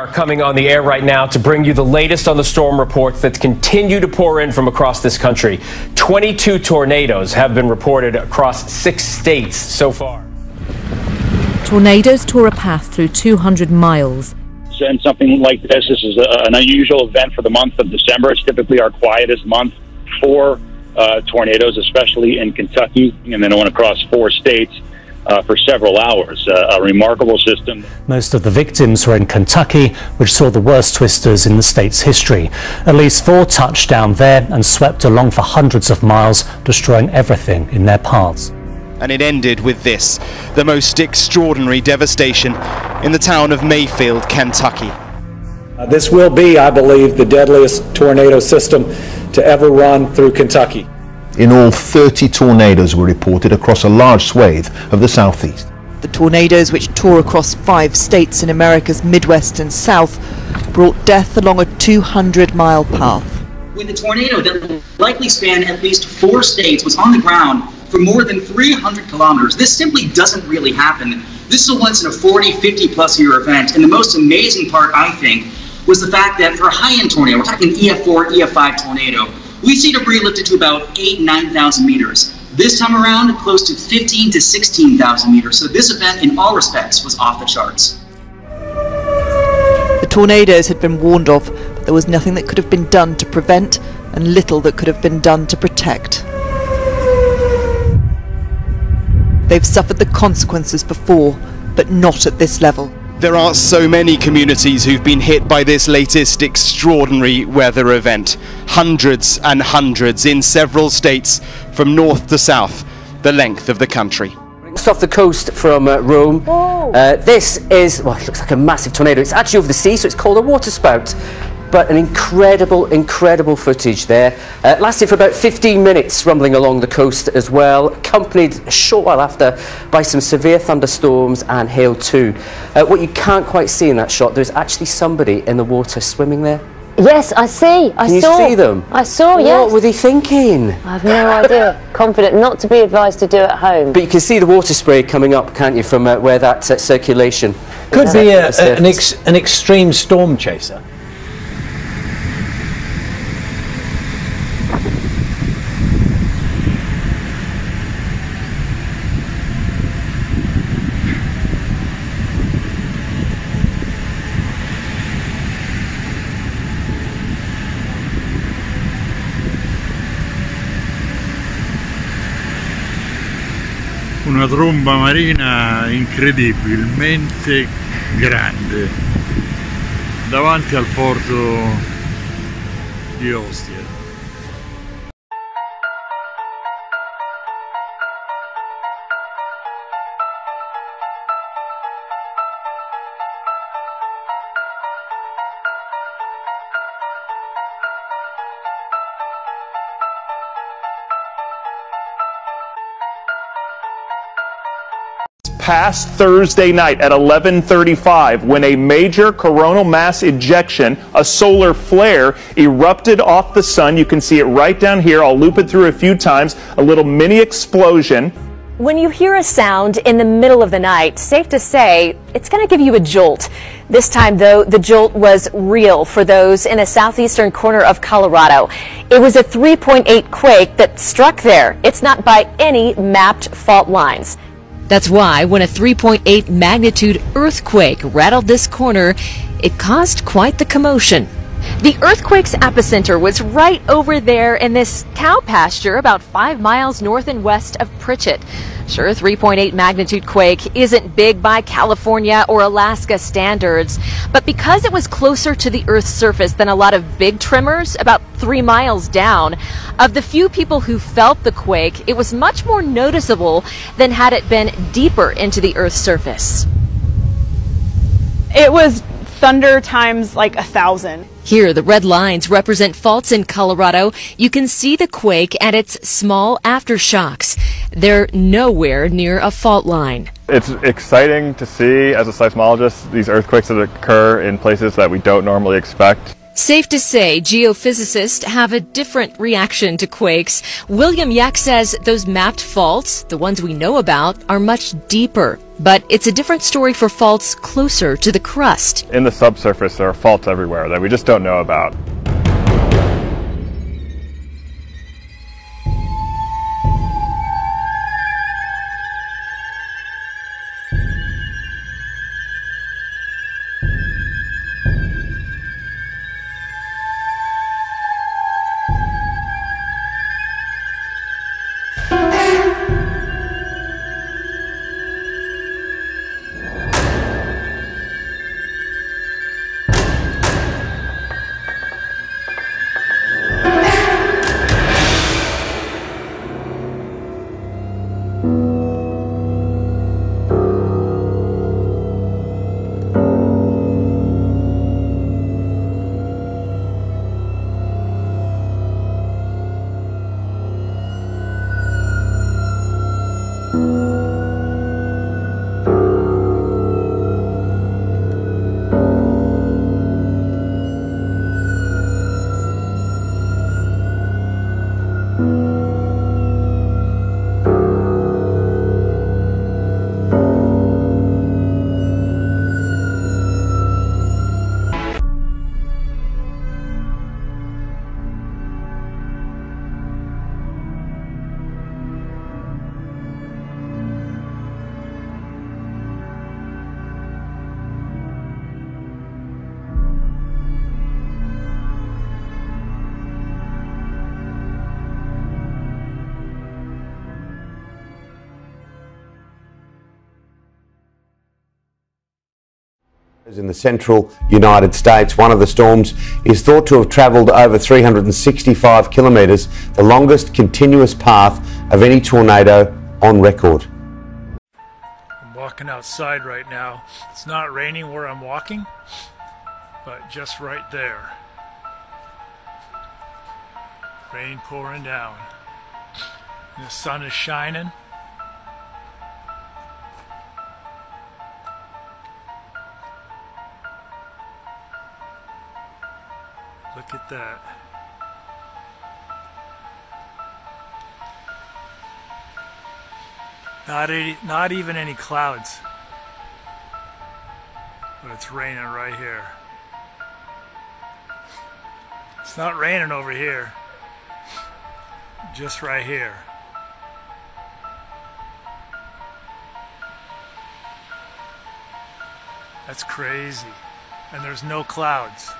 Are coming on the air right now to bring you the latest on the storm reports that continue to pour in from across this country. 22 tornadoes have been reported across 6 states so far. Tornadoes tore a path through 200 miles. And something like this is an unusual event for the month of December. It's typically our quietest month for tornadoes, especially in Kentucky, and then it went across 4 states. For several hours. A remarkable system. Most of the victims were in Kentucky, which saw the worst twisters in the state's history. At least 4 touched down there and swept along for hundreds of miles, destroying everything in their paths. And it ended with this, the most extraordinary devastation in the town of Mayfield, Kentucky. This will be, I believe, the deadliest tornado system to ever run through Kentucky. In all, 30 tornadoes were reported across a large swathe of the southeast. The tornadoes, which tore across 5 states in America's Midwest and South, brought death along a 200-mile path. With a tornado that likely spanned at least 4 states, was on the ground for more than 300 kilometers. This simply doesn't really happen. This is a once in a 40, 50-plus year event, and the most amazing part, I think, was the fact that for a high-end tornado, we're talking EF4, EF5 tornado, we see debris lifted to about 9,000 meters. This time around, close to 15 to 16,000 meters. So this event, in all respects, was off the charts. The tornadoes had been warned of, but there was nothing that could have been done to prevent, and little that could have been done to protect. They've suffered the consequences before, but not at this level. There are so many communities who've been hit by this latest extraordinary weather event. Hundreds and hundreds in several states from north to south, the length of the country. It's off the coast from Rome. This is, well, it looks like a massive tornado. It's actually over the sea, so it's called a waterspout. But an incredible footage there. Lasted for about 15 minutes, rumbling along the coast as well, accompanied a short while after by some severe thunderstorms and hail too. What you can't quite see in that shot, there's actually somebody in the water swimming there. Yes, I see. Can you see them? I saw, yes. What were they thinking? I have no idea. Confident not to be advised to do at home. But you can see the water spray coming up, can't you, from where that circulation... Could be an extreme storm chaser. Una tromba marina incredibilmente grande davanti al porto di Ostia. Past Thursday night at 11:35 when a major coronal mass ejection, a solar flare, erupted off the sun. You can see it right down here. I'll loop it through a few times. A little mini explosion. When you hear a sound in the middle of the night, safe to say, it's going to give you a jolt. This time, though, the jolt was real for those in the southeastern corner of Colorado. It was a 3.8 quake that struck there. It's not by any mapped fault lines. That's why when a 3.8 magnitude earthquake rattled this corner, it caused quite the commotion. The earthquake's epicenter was right over there in this cow pasture about 5 miles north and west of Pritchett. Sure, 3.8 magnitude quake isn't big by California or Alaska standards, but because it was closer to the Earth's surface than a lot of big tremors, about 3 miles down, of the few people who felt the quake, it was much more noticeable than had it been deeper into the Earth's surface. It was thunder times like 1,000. Here, the red lines represent faults in Colorado. You can see the quake and its small aftershocks. They're nowhere near a fault line. It's exciting to see, as a seismologist, these earthquakes that occur in places that we don't normally expect. Safe to say, geophysicists have a different reaction to quakes. William Yack says those mapped faults, the ones we know about, are much deeper. But it's a different story for faults closer to the crust. In the subsurface, there are faults everywhere that we just don't know about. In the central United States, one of the storms is thought to have travelled over 365 kilometres, the longest continuous path of any tornado on record. I'm walking outside right now. It's not raining where I'm walking, but just right there. Rain pouring down. And the sun is shining. Look at that. Not even any clouds. But it's raining right here. It's not raining over here. Just right here. That's crazy. And there's no clouds.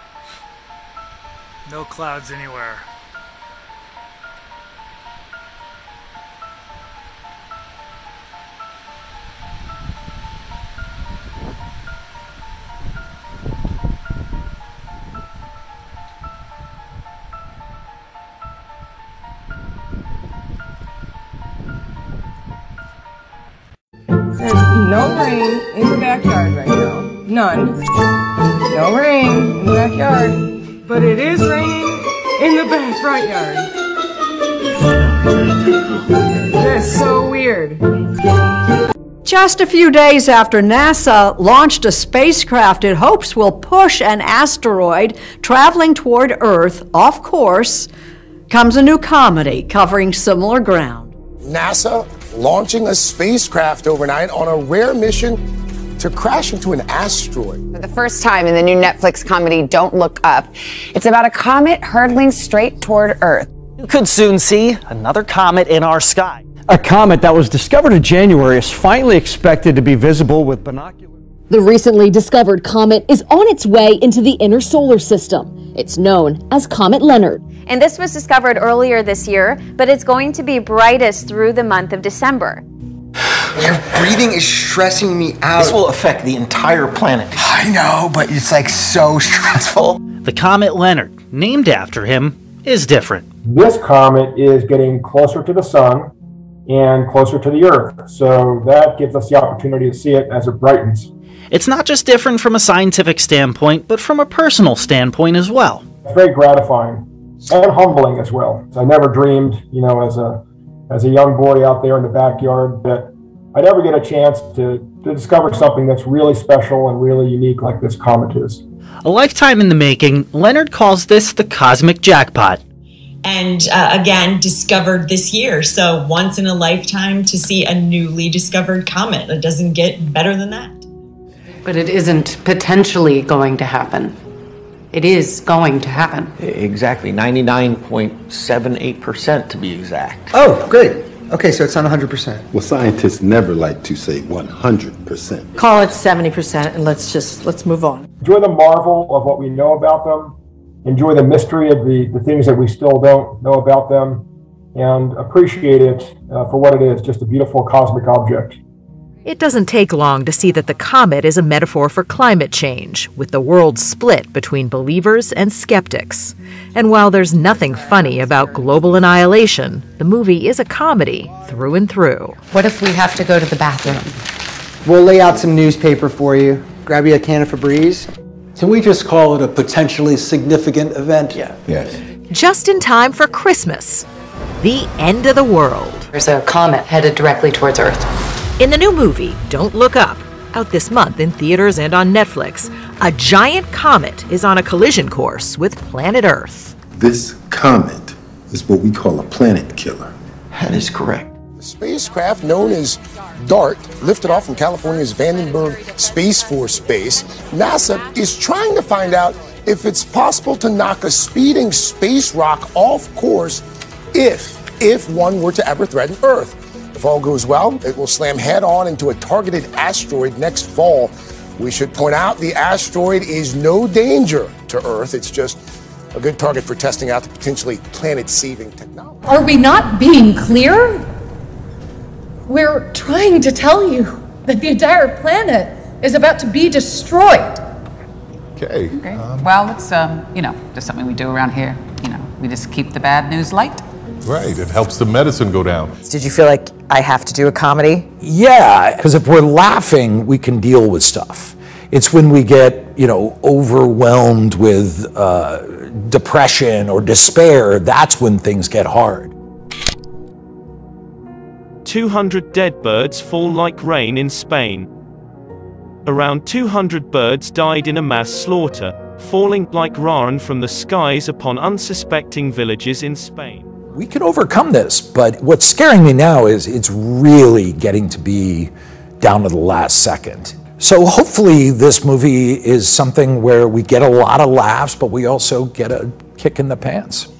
No clouds anywhere. There's no rain in the backyard right now. None. No rain in the backyard. But it is raining in the front yard. That's so weird. Just a few days after NASA launched a spacecraft it hopes will push an asteroid traveling toward Earth off course, comes a new comedy covering similar ground. NASA launching a spacecraft overnight on a rare mission to crash into an asteroid. For the first time in the new Netflix comedy Don't Look Up, it's about a comet hurtling straight toward Earth. You could soon see another comet in our sky. A comet that was discovered in January is finally expected to be visible with binoculars. The recently discovered comet is on its way into the inner solar system. It's known as Comet Leonard. And this was discovered earlier this year, but it's going to be brightest through the month of December. Your breathing is stressing me out. This will affect the entire planet. I know, but it's like so stressful. The Comet Leonard, named after him, is different. This comet is getting closer to the sun and closer to the Earth, so that gives us the opportunity to see it as it brightens. It's not just different from a scientific standpoint, but from a personal standpoint as well. It's very gratifying and humbling as well. I never dreamed, as a young boy out there in the backyard, that I'd ever get a chance to discover something that's really special and really unique like this comet is. A lifetime in the making, Leonard calls this the cosmic jackpot. And again, discovered this year. So once in a lifetime to see a newly discovered comet. It doesn't get better than that. But it isn't potentially going to happen. It is going to happen. Exactly, 99.78% to be exact. Oh, great. Okay, so it's not 100%. Well, scientists never like to say 100%. Call it 70% and let's move on. Enjoy the marvel of what we know about them. Enjoy the mystery of the things that we still don't know about them, and appreciate it for what it is, just a beautiful cosmic object. It doesn't take long to see that the comet is a metaphor for climate change, with the world split between believers and skeptics. And while there's nothing funny about global annihilation, the movie is a comedy through and through. What if we have to go to the bathroom? We'll lay out some newspaper for you. Grab you a can of Febreze. Can we just call it a potentially significant event? Yeah. Yes. Just in time for Christmas, the end of the world. There's a comet headed directly towards Earth. In the new movie, Don't Look Up, out this month in theaters and on Netflix, a giant comet is on a collision course with planet Earth. This comet is what we call a planet killer. That is correct. The spacecraft known as DART, lifted off from California's Vandenberg Space Force Base, NASA is trying to find out if it's possible to knock a speeding space rock off course if one were to ever threaten Earth. If all goes well, it will slam head-on into a targeted asteroid next fall. We should point out the asteroid is no danger to Earth. It's just a good target for testing out the potentially planet-saving technology. Are we not being clear? We're trying to tell you that the entire planet is about to be destroyed. Okay. Well, it's, just something we do around here. We just keep the bad news light. Right, it helps the medicine go down. Did you feel like I have to do a comedy? Yeah, because if we're laughing, we can deal with stuff. It's when we get, overwhelmed with depression or despair, that's when things get hard. 200 dead birds fall like rain in Spain. Around 200 birds died in a mass slaughter, falling like rain from the skies upon unsuspecting villages in Spain. We can overcome this, but what's scaring me now is it's really getting to be down to the last second. So hopefully this movie is something where we get a lot of laughs, but we also get a kick in the pants.